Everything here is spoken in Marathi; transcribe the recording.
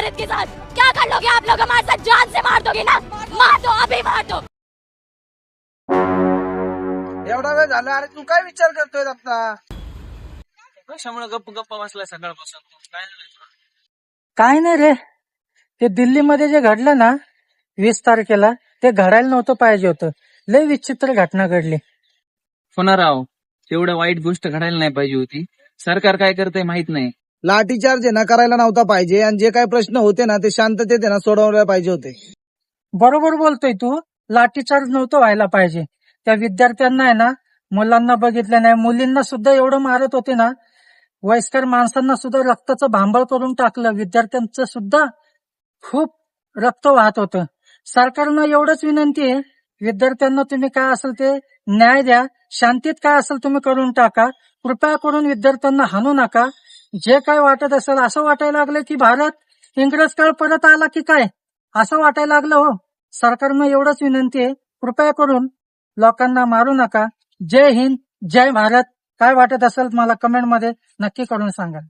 भारत के साथ क्या कर लोगे आप लोग? हमारे साथ जान से मार दोगे ना? मार दो, अभी मार दो। एवढा वेळ झाला, अरे तू काय विचार करतोय आता? कशामुळे गप्प गप्पा बसलाय सकाळपासून? काय नाही रे, ते दिल्लीमध्ये जे घडलं ना 20 तारखेला, ते घडायला नव्हतं पाहिजे होतं. लय विचित्र घटना घडली. राव, तेवढं वाईट गोष्ट घडायला नाही पाहिजे होती. सरकार काय करतंय माहित नाही. लाठीचार्ज आहे ना करायला नव्हता पाहिजे, आणि जे काही प्रश्न होते ना ते शांततेत आहे ना सोडवले पाहिजे होते. बरोबर बोलतोय तू. लाठीचार्ज नव्हतं व्हायला पाहिजे. त्या विद्यार्थ्यांना आहे ना, मुलांना बघितलं नाही, मुलींना सुद्धा एवढं मारत होते ना, वयस्कर माणसांना सुद्धा रक्ताचं भांबळ करून टाकलं. विद्यार्थ्यांचं सुद्धा खूप रक्त वाहत होतं. सरकारनं एवढंच विनंती आहे, विद्यार्थ्यांना तुम्ही काय असेल ते न्याय द्या, शांतीत काय असेल तुम्ही करून टाका. कृपया करून विद्यार्थ्यांना हाणू नका. जे काय वाटत असेल, असं वाटायला लागलं की भारत इंग्रज काळ परत आला की काय, असं वाटायला लागलं हो. सरकारनं एवढंच विनंती आहे, कृपया करून लोकांना मारू नका. जय हिंद, जय भारत. काय वाटत असेल मला कमेंट मध्ये नक्की करून सांगा.